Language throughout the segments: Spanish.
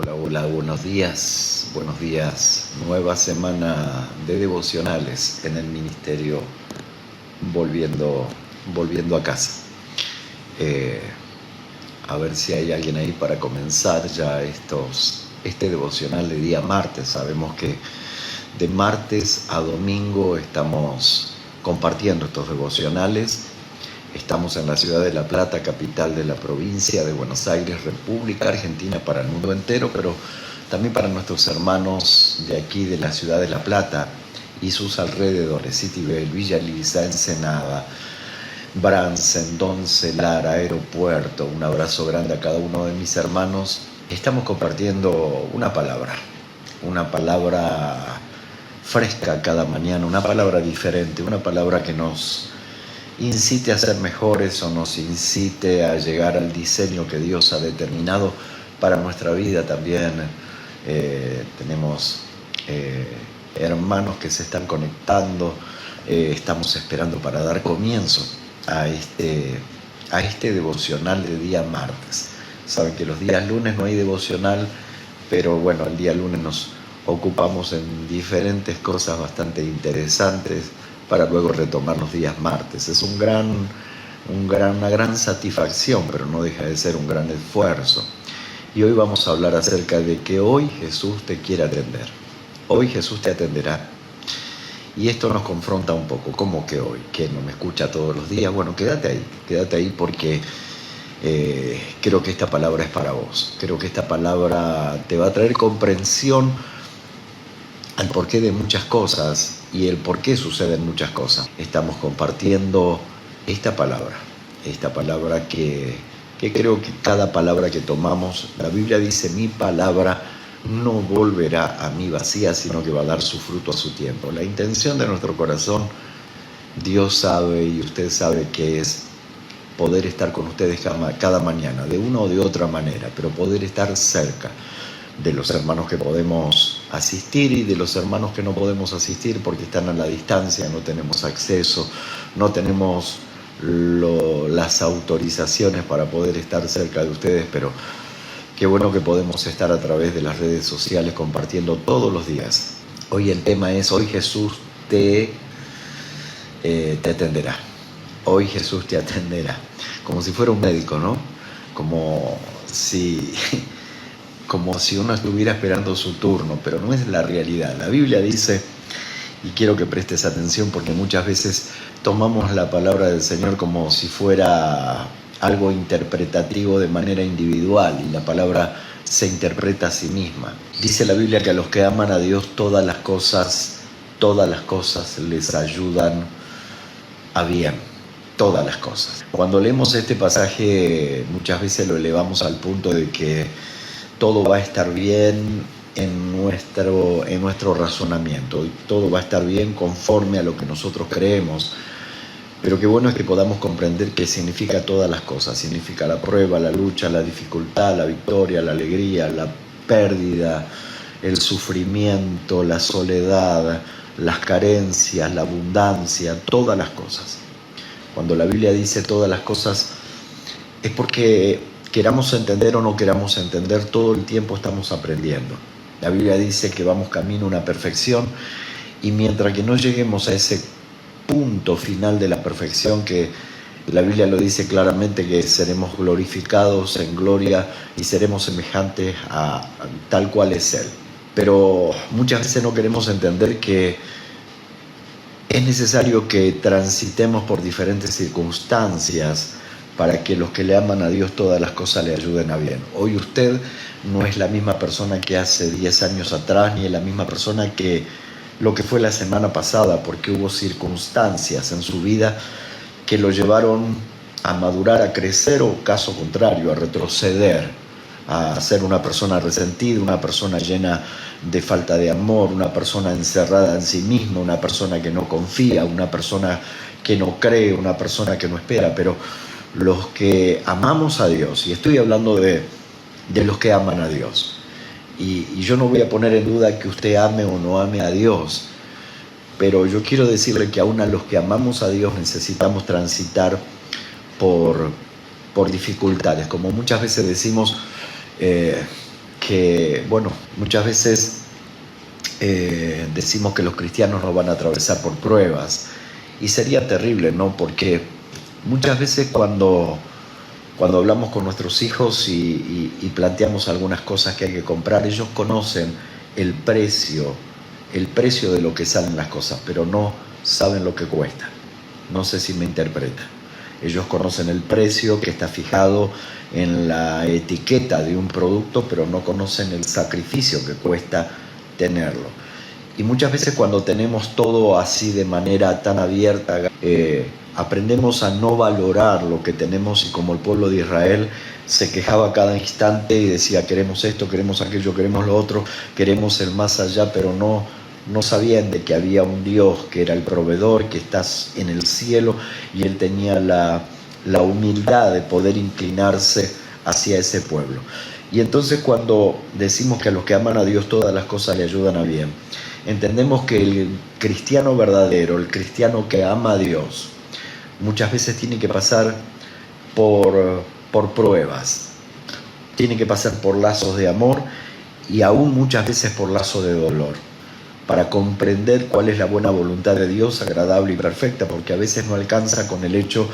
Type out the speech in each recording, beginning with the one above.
Hola, hola, buenos días, buenos días. Nueva semana de devocionales en el ministerio, volviendo, volviendo a casa. Eh, a ver si hay alguien ahí para comenzar ya este devocional de día martes. Sabemos que de martes a domingo estamos compartiendo estos devocionales. Estamos en la ciudad de La Plata, capital de la provincia de Buenos Aires, República Argentina, para el mundo entero, pero también para nuestros hermanos de aquí, de la ciudad de La Plata y sus alrededores: Citibel, Villa Lisa, Ensenada, Bransen, Doncelar, Aeropuerto. Un abrazo grande a cada uno de mis hermanos. Estamos compartiendo una palabra fresca cada mañana, una palabra diferente, una palabra que nos incite a ser mejores o nos incite a llegar al diseño que Dios ha determinado para nuestra vida. También tenemos hermanos que se están conectando. Estamos esperando para dar comienzo a este devocional de día martes. Saben que los días lunes no hay devocional, pero bueno, el día lunes nos ocupamos en diferentes cosas bastante interesantes para luego retomar los días martes. Es una gran satisfacción, pero no deja de ser un gran esfuerzo. Y hoy vamos a hablar acerca de que hoy Jesús te quiere atender. Hoy Jesús te atenderá. Y esto nos confronta un poco. ¿Cómo que hoy? ¿Que no me escucha todos los días? Bueno, quédate ahí porque creo que esta palabra es para vos. Creo que esta palabra te va a traer comprensión al porqué de muchas cosas y el por qué suceden muchas cosas. Estamos compartiendo esta palabra que creo que cada palabra que tomamos, la Biblia dice: mi palabra no volverá a mí vacía, sino que va a dar su fruto a su tiempo. La intención de nuestro corazón, Dios sabe y usted sabe que es poder estar con ustedes cada mañana, de una o de otra manera, pero poder estar cerca de los hermanos que podemos asistir y de los hermanos que no podemos asistir porque están a la distancia, no tenemos acceso, no tenemos las autorizaciones para poder estar cerca de ustedes, pero qué bueno que podemos estar a través de las redes sociales compartiendo todos los días. Hoy el tema es: hoy Jesús te atenderá. Hoy Jesús te atenderá. Como si fuera un médico, ¿no? Como si uno estuviera esperando su turno, pero no es la realidad. La Biblia dice, y quiero que prestes atención porque muchas veces tomamos la palabra del Señor como si fuera algo interpretativo de manera individual, y la palabra se interpreta a sí misma. Dice la Biblia que a los que aman a Dios todas las cosas les ayudan a bien. Todas las cosas. Cuando leemos este pasaje muchas veces lo elevamos al punto de que todo va a estar bien en nuestro razonamiento, y todo va a estar bien conforme a lo que nosotros creemos. Pero qué bueno es que podamos comprender qué significa todas las cosas. Significa la prueba, la lucha, la dificultad, la victoria, la alegría, la pérdida, el sufrimiento, la soledad, las carencias, la abundancia, todas las cosas. Cuando la Biblia dice todas las cosas, es porque queramos entender o no queramos entender, todo el tiempo estamos aprendiendo. La Biblia dice que vamos camino a una perfección, y mientras que no lleguemos a ese punto final de la perfección, que la Biblia lo dice claramente, que seremos glorificados en gloria y seremos semejantes a tal cual es Él. Pero muchas veces no queremos entender que es necesario que transitemos por diferentes circunstancias para que los que le aman a Dios todas las cosas le ayuden a bien. Hoy usted no es la misma persona que hace 10 años atrás, ni es la misma persona que lo que fue la semana pasada, porque hubo circunstancias en su vida que lo llevaron a madurar, a crecer, o caso contrario, a retroceder, a ser una persona resentida, una persona llena de falta de amor, una persona encerrada en sí misma, una persona que no confía, una persona que no cree, una persona que no espera. Pero los que amamos a Dios, y estoy hablando de los que aman a Dios, y yo no voy a poner en duda que usted ame o no ame a Dios, pero yo quiero decirle que aún a los que amamos a Dios necesitamos transitar por dificultades. Como muchas veces decimos, que, bueno, muchas veces decimos que los cristianos no van a atravesar por pruebas, y sería terrible, ¿no? Porque muchas veces cuando hablamos con nuestros hijos y planteamos algunas cosas que hay que comprar, ellos conocen el precio de lo que salen las cosas, pero no saben lo que cuesta. No sé si me interpreta. Ellos conocen el precio que está fijado en la etiqueta de un producto, pero no conocen el sacrificio que cuesta tenerlo. Y muchas veces cuando tenemos todo así de manera tan abierta, aprendemos a no valorar lo que tenemos, y como el pueblo de Israel se quejaba cada instante y decía: queremos esto, queremos aquello, queremos lo otro, queremos el más allá, pero no sabían de que había un Dios que era el proveedor, que está en el cielo, y Él tenía la humildad de poder inclinarse hacia ese pueblo. Y entonces cuando decimos que a los que aman a Dios todas las cosas le ayudan a bien, entendemos que el cristiano verdadero, el cristiano que ama a Dios, muchas veces tiene que pasar por pruebas, tiene que pasar por lazos de amor y aún muchas veces por lazos de dolor, para comprender cuál es la buena voluntad de Dios, agradable y perfecta, porque a veces no alcanza con el hecho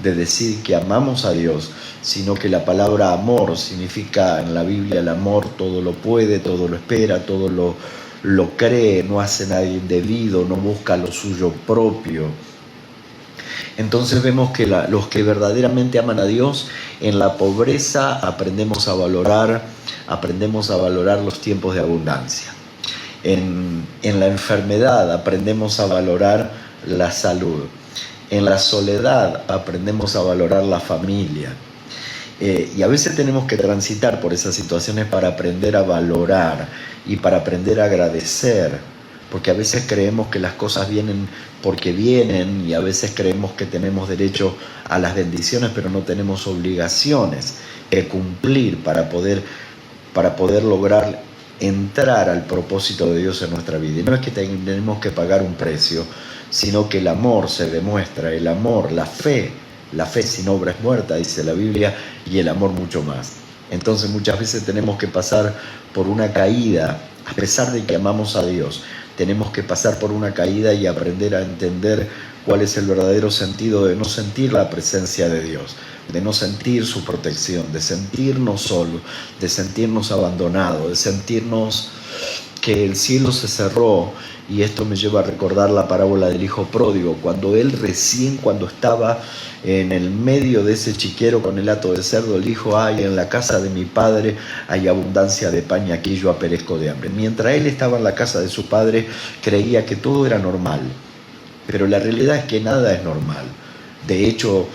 de decir que amamos a Dios, sino que la palabra amor significa en la Biblia el amor, todo lo puede, todo lo espera, todo lo cree, no hace nada indebido, no busca lo suyo propio. Entonces vemos que los que verdaderamente aman a Dios, en la pobreza aprendemos a valorar los tiempos de abundancia. En la enfermedad aprendemos a valorar la salud. En la soledad aprendemos a valorar la familia. Y a veces tenemos que transitar por esas situaciones para aprender a valorar y para aprender a agradecer, porque a veces creemos que las cosas vienen porque vienen, y a veces creemos que tenemos derecho a las bendiciones, pero no tenemos obligaciones que cumplir para poder lograr entrar al propósito de Dios en nuestra vida. Y no es que tenemos que pagar un precio, sino que el amor se demuestra, el amor, la fe sin obra es muerta, dice la Biblia, y el amor mucho más. Entonces muchas veces tenemos que pasar por una caída, a pesar de que amamos a Dios, tenemos que pasar por una caída y aprender a entender cuál es el verdadero sentido de no sentir la presencia de Dios, de no sentir su protección, de sentirnos solos, de sentirnos abandonados, de sentirnos que el cielo se cerró. Y esto me lleva a recordar la parábola del hijo pródigo, cuando cuando estaba en el medio de ese chiquero con el hato de cerdo, el hijo: ay, en la casa de mi padre hay abundancia de pan y aquí yo perezco de hambre. Mientras él estaba en la casa de su padre, creía que todo era normal, pero la realidad es que nada es normal. De hecho,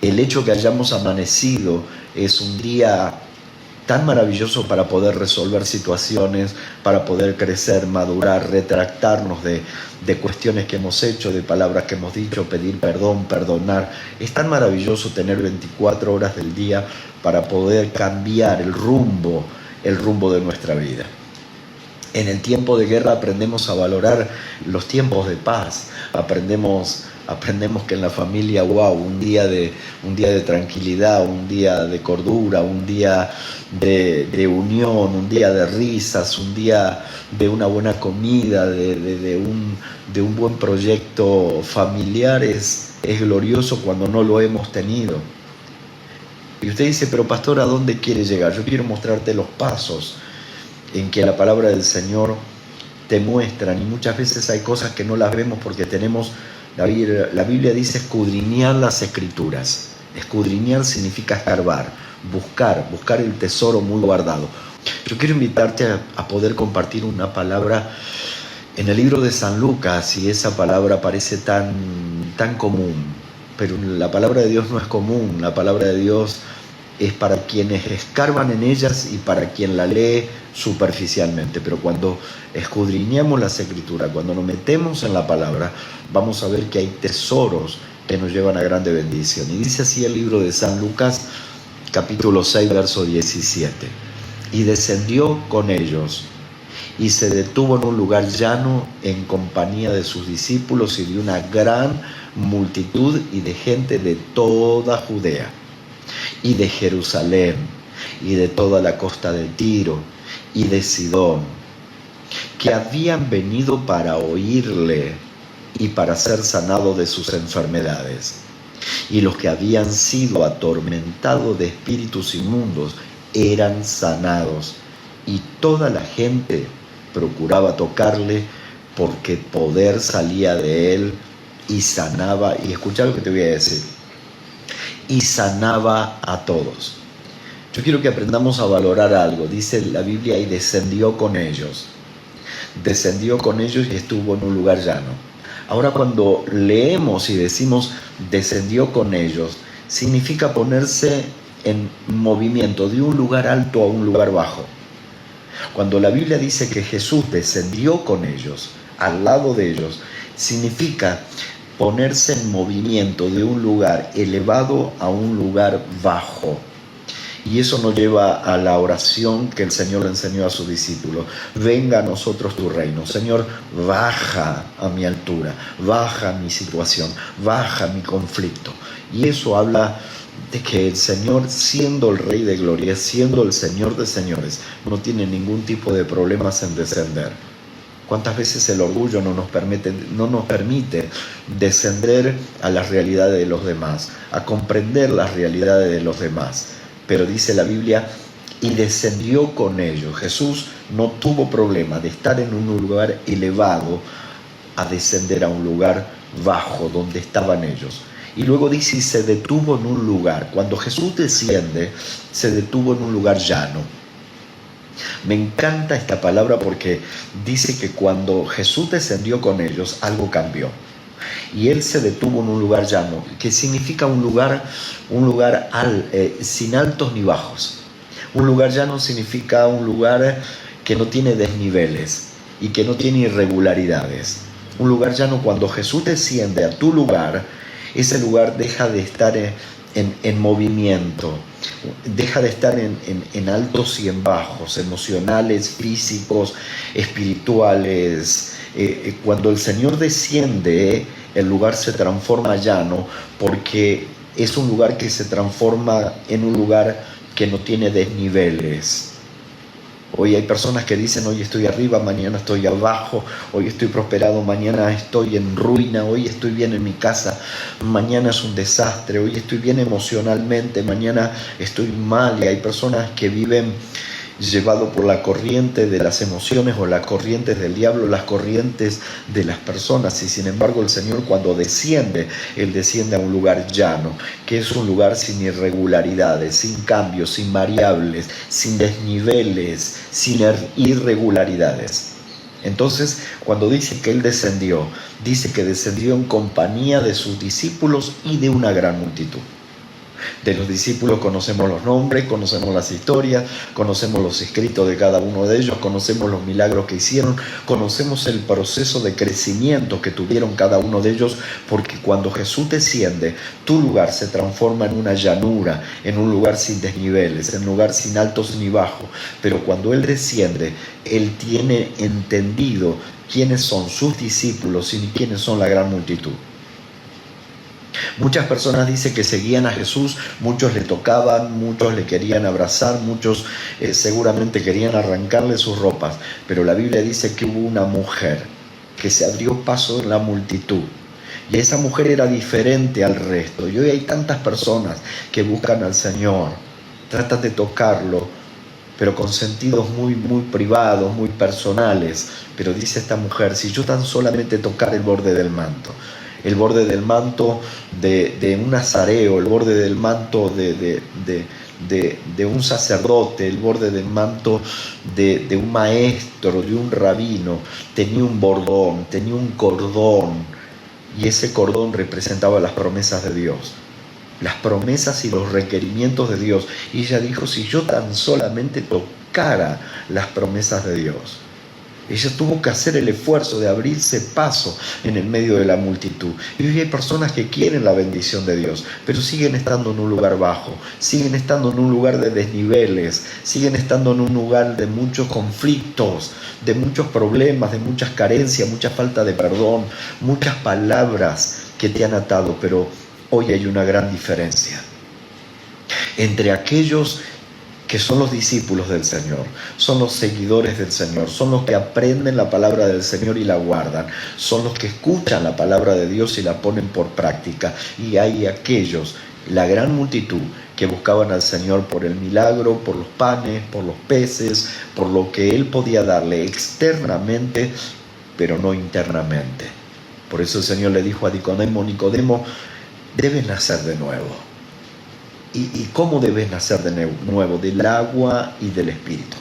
el hecho que hayamos amanecido es un día tan maravilloso para poder resolver situaciones, para poder crecer, madurar, retractarnos de cuestiones que hemos hecho, de palabras que hemos dicho, pedir perdón, perdonar. Es tan maravilloso tener 24 horas del día para poder cambiar el rumbo de nuestra vida. En el tiempo de guerra aprendemos a valorar los tiempos de paz, aprendemos que en la familia, un día de tranquilidad, un día de cordura, un día de unión, un día de risas, un día de una buena comida, de un buen proyecto familiar es glorioso cuando no lo hemos tenido. Y usted dice: pero pastor, ¿a dónde quiere llegar? Yo quiero mostrarte los pasos en que la palabra del Señor te muestran, y muchas veces hay cosas que no las vemos porque tenemos, la Biblia dice escudriñar las Escrituras. Escudriñar significa escarbar, buscar el tesoro muy guardado. Yo quiero invitarte a poder compartir una palabra en el libro de San Lucas, y esa palabra parece tan común, pero la palabra de Dios no es común. La palabra de Dios es para quienes escarban en ellas y para quien la lee superficialmente. Pero cuando escudriñamos las Escrituras, cuando nos metemos en la palabra, vamos a ver que hay tesoros que nos llevan a grande bendición. Y dice así el libro de San Lucas, capítulo 6, verso 17. Y descendió con ellos y se detuvo en un lugar llano en compañía de sus discípulos y de una gran multitud y de gente de toda Judea y de Jerusalén y de toda la costa de Tiro y de Sidón, que habían venido para oírle y para ser sanados de sus enfermedades. Y los que habían sido atormentados de espíritus inmundos eran sanados, y toda la gente procuraba tocarle, porque poder salía de él y sanaba. Y escucha lo que te voy a decir: y sanaba a todos. Yo quiero que aprendamos a valorar algo. Dice la Biblia, y descendió con ellos. Descendió con ellos y estuvo en un lugar llano. Ahora, cuando leemos y decimos descendió con ellos, significa ponerse en movimiento de un lugar alto a un lugar bajo. Cuando la Biblia dice que Jesús descendió con ellos, al lado de ellos, significa ponerse en movimiento de un lugar elevado a un lugar bajo. Y eso nos lleva a la oración que el Señor le enseñó a sus discípulos: venga a nosotros tu reino. Señor, baja a mi altura, baja mi situación, baja mi conflicto. Y eso habla de que el Señor, siendo el Rey de Gloria, siendo el Señor de señores, no tiene ningún tipo de problemas en descender. ¿Cuántas veces el orgullo no nos permite descender a las realidades de los demás, a comprender las realidades de los demás? Pero dice la Biblia, y descendió con ellos. Jesús no tuvo problema de estar en un lugar elevado a descender a un lugar bajo donde estaban ellos. Y luego dice, y se detuvo en un lugar. Cuando Jesús desciende, se detuvo en un lugar llano. Me encanta esta palabra porque dice que cuando Jesús descendió con ellos, algo cambió. Y él se detuvo en un lugar llano, que significa un lugar sin altos ni bajos. Un lugar llano significa un lugar que no tiene desniveles y que no tiene irregularidades. Un lugar llano, cuando Jesús desciende a tu lugar, ese lugar deja de estar en movimiento, deja de estar en altos y en bajos, emocionales, físicos, espirituales. Cuando el Señor desciende, el lugar se transforma llano, porque es un lugar que se transforma en un lugar que no tiene desniveles. Hoy hay personas que dicen, hoy estoy arriba, mañana estoy abajo, hoy estoy prosperado, mañana estoy en ruina, hoy estoy bien en mi casa, mañana es un desastre, hoy estoy bien emocionalmente, mañana estoy mal. Y hay personas que viven llevado por la corriente de las emociones o las corrientes del diablo, las corrientes de las personas. Y sin embargo el Señor, cuando desciende, Él desciende a un lugar llano, que es un lugar sin irregularidades, sin cambios, sin variables, sin desniveles, sin irregularidades. Entonces, cuando dice que Él descendió, dice que descendió en compañía de sus discípulos y de una gran multitud. De los discípulos conocemos los nombres, conocemos las historias, conocemos los escritos de cada uno de ellos, conocemos los milagros que hicieron, conocemos el proceso de crecimiento que tuvieron cada uno de ellos, porque cuando Jesús desciende, tu lugar se transforma en una llanura, en un lugar sin desniveles, en un lugar sin altos ni bajos. Pero cuando Él desciende, Él tiene entendido quiénes son sus discípulos y quiénes son la gran multitud. Muchas personas dicen que seguían a Jesús, muchos le tocaban, muchos le querían abrazar, muchos seguramente querían arrancarle sus ropas, pero la Biblia dice que hubo una mujer que se abrió paso en la multitud, y esa mujer era diferente al resto. Y hoy hay tantas personas que buscan al Señor, tratan de tocarlo, pero con sentidos muy privados, muy personales. Pero dice esta mujer, si yo tan solamente tocar el borde del manto de un nazareo, el borde del manto de un sacerdote, el borde del manto de un maestro, de un rabino, tenía un bordón, tenía un cordón, y ese cordón representaba las promesas de Dios, las promesas y los requerimientos de Dios. Y ella dijo, si yo tan solamente tocara las promesas de Dios. Ella tuvo que hacer el esfuerzo de abrirse paso en el medio de la multitud. Y hoy hay personas que quieren la bendición de Dios, pero siguen estando en un lugar bajo, siguen estando en un lugar de desniveles, siguen estando en un lugar de muchos conflictos, de muchos problemas, de muchas carencias, mucha falta de perdón, muchas palabras que te han atado. Pero hoy hay una gran diferencia entre aquellos que son los discípulos del Señor, son los seguidores del Señor, son los que aprenden la palabra del Señor y la guardan, son los que escuchan la palabra de Dios y la ponen por práctica. Y hay aquellos, la gran multitud, que buscaban al Señor por el milagro, por los panes, por los peces, por lo que Él podía darle externamente, pero no internamente. Por eso el Señor le dijo a Nicodemo: Nicodemo, debes nacer de nuevo. ¿Y cómo debes nacer de nuevo? Del agua y del Espíritu.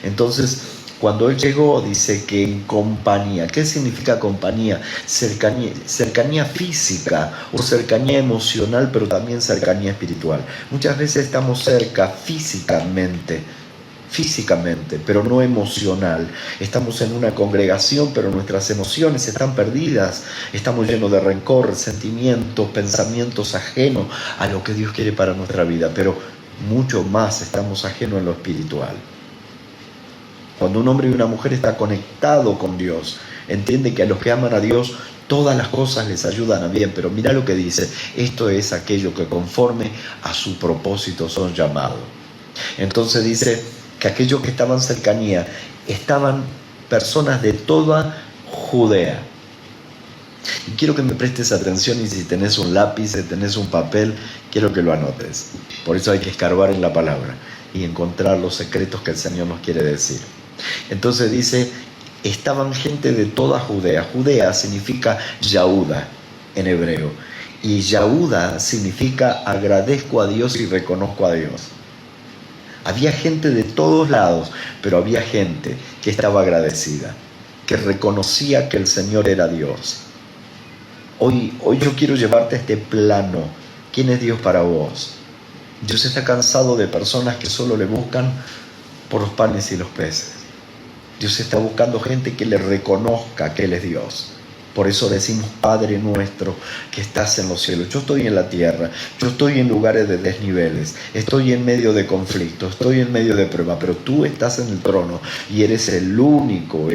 Entonces, cuando Él llegó, dice que en compañía. ¿Qué significa compañía? Cercanía física o cercanía emocional, pero también cercanía espiritual. Muchas veces estamos cerca físicamente, pero no emocional. Estamos en una congregación, pero nuestras emociones están perdidas. Estamos llenos de rencor, resentimientos, pensamientos ajenos a lo que Dios quiere para nuestra vida, pero mucho más estamos ajenos en lo espiritual. Cuando un hombre y una mujer están conectados con Dios, entiende que a los que aman a Dios todas las cosas les ayudan a bien. Pero mira lo que dice: esto es aquello que conforme a su propósito son llamados. Entonces dice que aquellos que estaban en cercanía estaban personas de toda Judea. Y quiero que me prestes atención, y si tenés un lápiz, si tenés un papel, quiero que lo anotes. Por eso hay que escarbar en la palabra y encontrar los secretos que el Señor nos quiere decir. Entonces dice, estaban gente de toda Judea. Judea significa Yahuda en hebreo. Y Yahuda significa agradezco a Dios y reconozco a Dios. Había gente de todos lados, pero había gente que estaba agradecida, que reconocía que el Señor era Dios. Hoy yo quiero llevarte a este plano. ¿Quién es Dios para vos? Dios está cansado de personas que solo le buscan por los panes y los peces. Dios está buscando gente que le reconozca que Él es Dios. Por eso decimos: Padre nuestro que estás en los cielos. Yo estoy en la tierra, yo estoy en lugares de desniveles, estoy en medio de conflictos, estoy en medio de prueba, pero tú estás en el trono y eres el único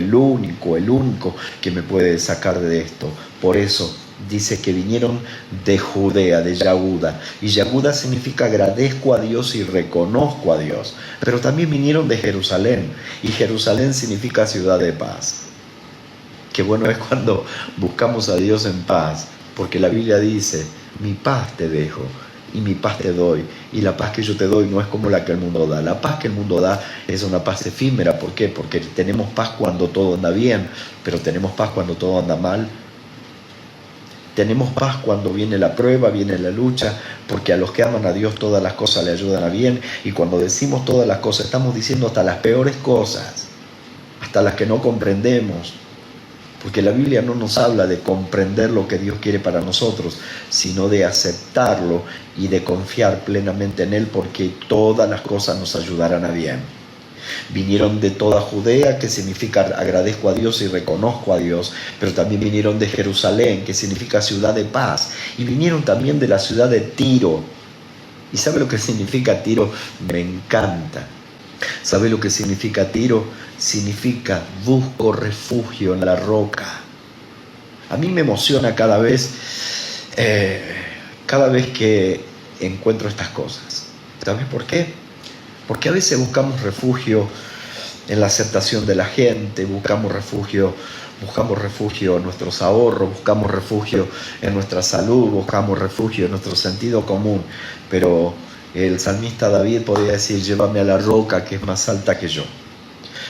que me puede sacar de esto. Por eso dice que vinieron de Judea, de Yahuda, y Yahuda significa agradezco a Dios y reconozco a Dios, pero también vinieron de Jerusalén, y Jerusalén significa ciudad de paz. Qué bueno es cuando buscamos a Dios en paz, porque la Biblia dice: mi paz te dejo y mi paz te doy, y la paz que yo te doy no es como la que el mundo da. La paz que el mundo da es una paz efímera. ¿Por qué? Porque tenemos paz cuando todo anda bien, pero tenemos paz cuando todo anda mal. Tenemos paz cuando viene la prueba, viene la lucha, porque a los que aman a Dios todas las cosas le ayudan a bien. Y cuando decimos todas las cosas, estamos diciendo hasta las peores cosas, hasta las que no comprendemos. Porque la Biblia no nos habla de comprender lo que Dios quiere para nosotros, sino de aceptarlo y de confiar plenamente en Él, porque todas las cosas nos ayudarán a bien. Vinieron de toda Judea, que significa agradezco a Dios y reconozco a Dios, pero también vinieron de Jerusalén, que significa ciudad de paz, y vinieron también de la ciudad de Tiro. ¿Y sabe lo que significa Tiro? Me encanta. ¿Sabe lo que significa Tiro? Significa busco refugio en la roca. A mí me emociona cada vez que encuentro estas cosas. ¿Sabes por qué? Porque a veces buscamos refugio en la aceptación de la gente, buscamos refugio en nuestros ahorros, buscamos refugio en nuestra salud, buscamos refugio en nuestro sentido común, pero el salmista David podía decir: llévame a la roca que es más alta que yo.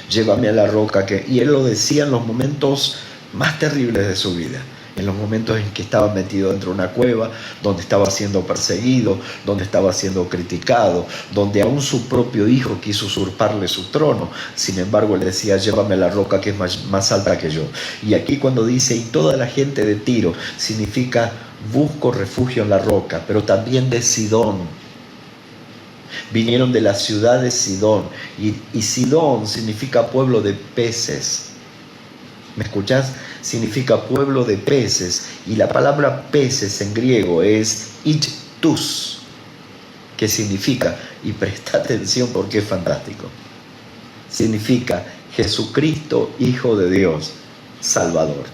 Llévame a la roca que... Y él lo decía en los momentos más terribles de su vida. En los momentos en que estaba metido dentro de una cueva, donde estaba siendo perseguido, donde estaba siendo criticado, donde aún su propio hijo quiso usurparle su trono. Sin embargo, él decía: llévame a la roca que es más alta que yo. Y aquí cuando dice, y toda la gente de Tiro, significa busco refugio en la roca, pero también de Sidón. Vinieron de la ciudad de Sidón, y Sidón significa pueblo de peces. ¿Me escuchás? Significa pueblo de peces, y la palabra peces en griego es ichtus, que significa, y presta atención porque es fantástico, significa Jesucristo, Hijo de Dios, Salvador.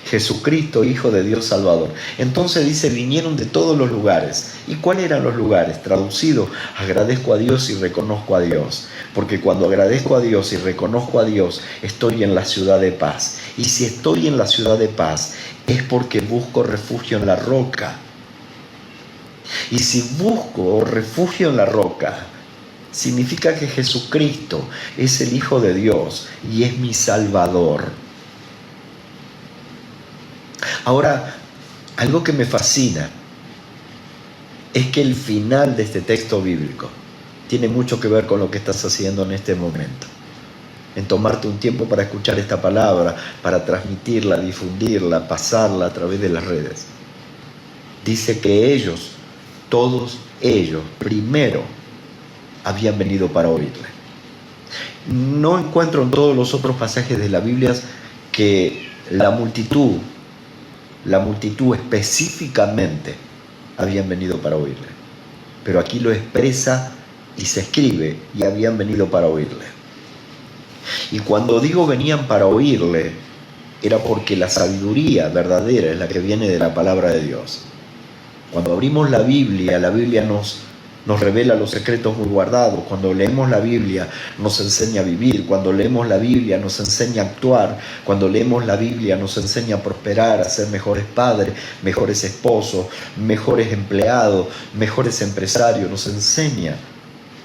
Jesucristo, Hijo de Dios Salvador. Entonces dice, vinieron de todos los lugares. ¿Y cuáles eran los lugares? Traducido, agradezco a Dios y reconozco a Dios. Porque cuando agradezco a Dios y reconozco a Dios, estoy en la ciudad de paz. Y si estoy en la ciudad de paz, es porque busco refugio en la roca. Y si busco refugio en la roca, significa que Jesucristo es el Hijo de Dios y es mi Salvador. Ahora, algo que me fascina es que el final de este texto bíblico tiene mucho que ver con lo que estás haciendo en este momento. En tomarte un tiempo para escuchar esta palabra, para transmitirla, difundirla, pasarla a través de las redes. Dice que ellos, todos ellos, primero habían venido para oírle. No encuentro en todos los otros pasajes de la Biblia que la multitud específicamente habían venido para oírle. Pero aquí lo expresa y se escribe, y habían venido para oírle. Y cuando digo venían para oírle, era porque la sabiduría verdadera es la que viene de la palabra de Dios. Cuando abrimos la Biblia nos revela los secretos muy guardados. Cuando leemos la Biblia nos enseña a vivir. Cuando leemos la Biblia nos enseña a actuar. Cuando leemos la Biblia nos enseña a prosperar, a ser mejores padres, mejores esposos, mejores empleados, mejores empresarios. Nos enseña.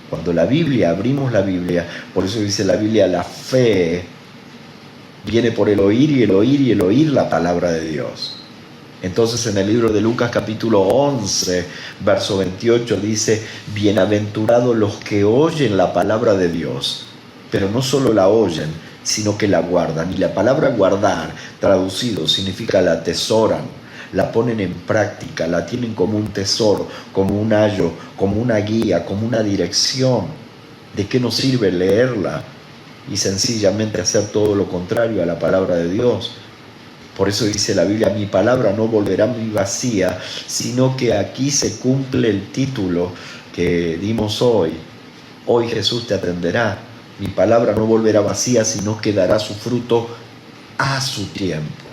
Cuando abrimos la Biblia, por eso dice la Biblia, la fe viene por el oír y el oír y el oír la palabra de Dios. Entonces en el libro de Lucas capítulo 11, verso 28 dice, bienaventurados los que oyen la palabra de Dios, pero no solo la oyen, sino que la guardan. Y la palabra guardar, traducido, significa la atesoran, la ponen en práctica, la tienen como un tesoro, como un ayo, como una guía, como una dirección. ¿De qué nos sirve leerla y sencillamente hacer todo lo contrario a la palabra de Dios? Por eso dice la Biblia, mi palabra no volverá muy vacía, sino que aquí se cumple el título que dimos hoy. Hoy Jesús te atenderá. Mi palabra no volverá vacía, sino que dará su fruto a su tiempo.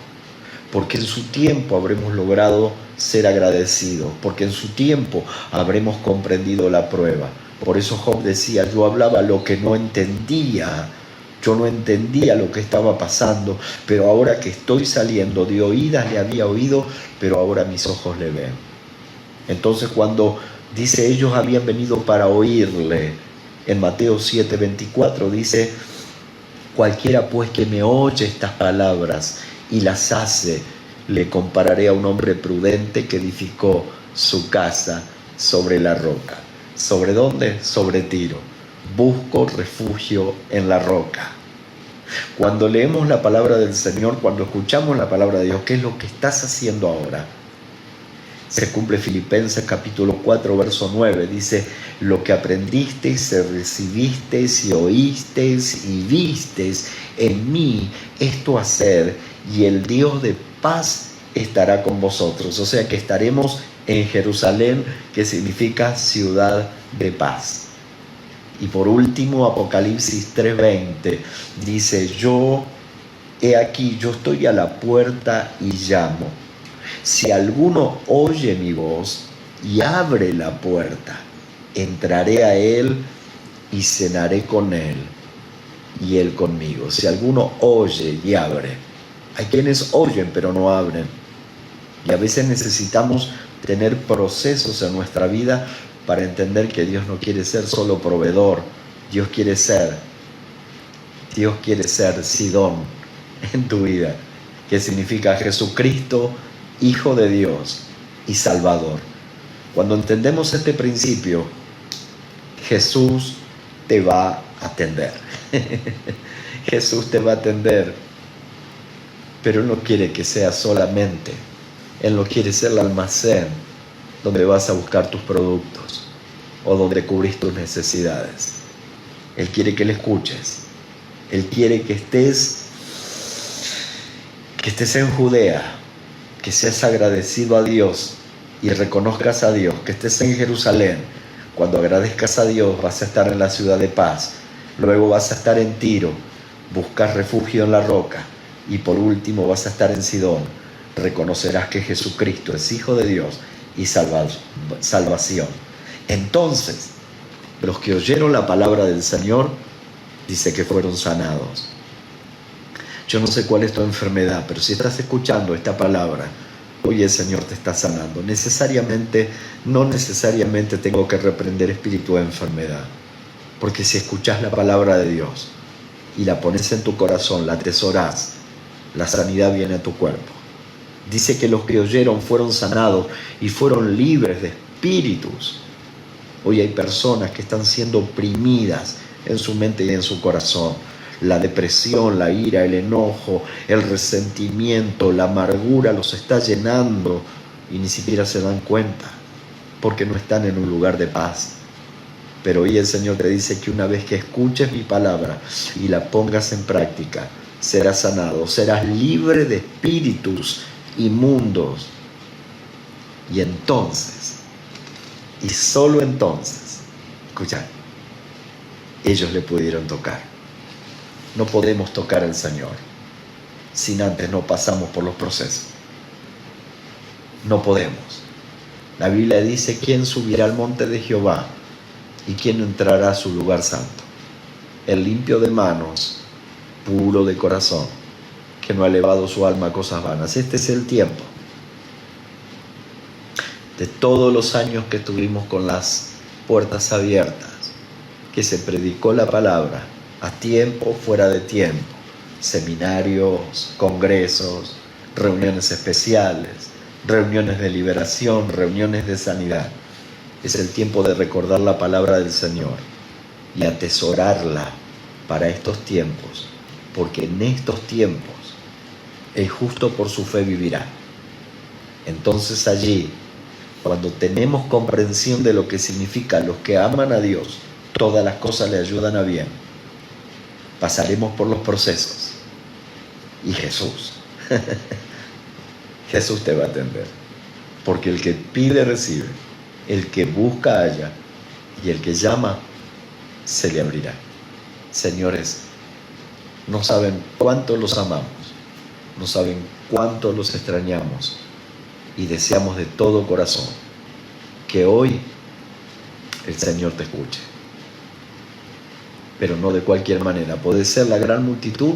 Porque en su tiempo habremos logrado ser agradecidos, porque en su tiempo habremos comprendido la prueba. Por eso Job decía, yo hablaba lo que no entendía. Yo no entendía lo que estaba pasando, pero ahora que estoy saliendo, de oídas le había oído, pero ahora mis ojos le ven. Entonces cuando dice ellos habían venido para oírle, en Mateo 7:24 dice, cualquiera pues que me oye estas palabras y las hace, le compararé a un hombre prudente que edificó su casa sobre la roca. ¿Sobre dónde? Sobre Tiro. Busco refugio en la roca. Cuando leemos la palabra del Señor, cuando escuchamos la palabra de Dios, ¿qué es lo que estás haciendo ahora? Se cumple Filipenses capítulo 4, verso 9. Dice, lo que aprendisteis, recibisteis y oísteis y visteis en mí, esto hacer, y el Dios de paz estará con vosotros. O sea que estaremos en Jerusalén, que significa ciudad de paz. Y por último, Apocalipsis 3:20 dice, he aquí, yo estoy a la puerta y llamo. Si alguno oye mi voz y abre la puerta, entraré a él y cenaré con él y él conmigo. Si alguno oye y abre. Hay quienes oyen pero no abren. Y a veces necesitamos tener procesos en nuestra vida para entender que Dios no quiere ser solo proveedor. Dios quiere ser Sidón en tu vida, que significa Jesucristo, Hijo de Dios y Salvador. Cuando entendemos este principio, Jesús te va a atender. Jesús te va a atender, pero Él no quiere que sea solamente. Él no quiere ser el almacén donde vas a buscar tus productos o donde cubrís tus necesidades. Él quiere que le escuches. Él quiere que estés en Judea, que seas agradecido a Dios y reconozcas a Dios, que estés en Jerusalén. Cuando agradezcas a Dios vas a estar en la ciudad de paz. Luego vas a estar en Tiro, buscar refugio en la roca. Y por último vas a estar en Sidón. Reconocerás que Jesucristo es Hijo de Dios y salvación. Entonces, los que oyeron la palabra del Señor, dice que fueron sanados. Yo no sé cuál es tu enfermedad, pero si estás escuchando esta palabra, hoy el Señor te está sanando. No necesariamente tengo que reprender espíritu de enfermedad, porque si escuchas la palabra de Dios y la pones en tu corazón, la atesorás, la sanidad viene a tu cuerpo. Dice que los que oyeron fueron sanados y fueron libres de espíritus. Hoy hay personas que están siendo oprimidas en su mente y en su corazón. La depresión, la ira, el enojo, el resentimiento, la amargura los está llenando y ni siquiera se dan cuenta porque no están en un lugar de paz. Pero hoy el Señor te dice que una vez que escuches mi palabra y la pongas en práctica, serás sanado, serás libre de espíritus inmundos. Y entonces, y solo entonces, escucha, ellos le pudieron tocar. No podemos tocar al Señor sin antes no pasamos por los procesos. No podemos. La Biblia dice: ¿quién subirá al monte de Jehová? ¿Y quién entrará a su lugar santo? El limpio de manos, puro de corazón, que no ha elevado su alma a cosas vanas. Este es el tiempo. De todos los años que estuvimos con las puertas abiertas, que se predicó la palabra, a tiempo, fuera de tiempo, seminarios, congresos, reuniones especiales, reuniones de liberación, reuniones de sanidad. Es el tiempo de recordar la palabra del Señor y atesorarla para estos tiempos, porque en estos tiempos el justo por su fe vivirá. Entonces allí, cuando tenemos comprensión de lo que significa los que aman a Dios, todas las cosas le ayudan a bien. Pasaremos por los procesos y Jesús te va a atender, porque el que pide recibe, el que busca halla y el que llama se le abrirá. Señores, no saben cuánto los amamos, no saben cuánto los extrañamos y deseamos de todo corazón que hoy el Señor te escuche. Pero no de cualquier manera. Puede ser la gran multitud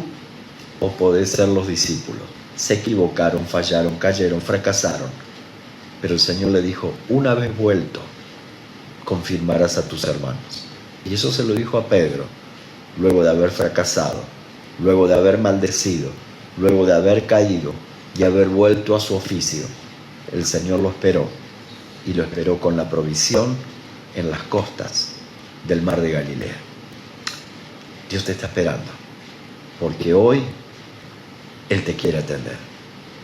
o puede ser los discípulos. Se equivocaron, fallaron, cayeron, fracasaron. Pero el Señor le dijo: una vez vuelto, confirmarás a tus hermanos. Y eso se lo dijo a Pedro, luego de haber fracasado, luego de haber maldecido, luego de haber caído y haber vuelto a su oficio. El Señor lo esperó, y lo esperó con la provisión en las costas del mar de Galilea. Dios te está esperando, porque hoy Él te quiere atender.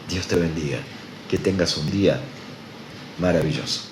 Dios te bendiga, que tengas un día maravilloso.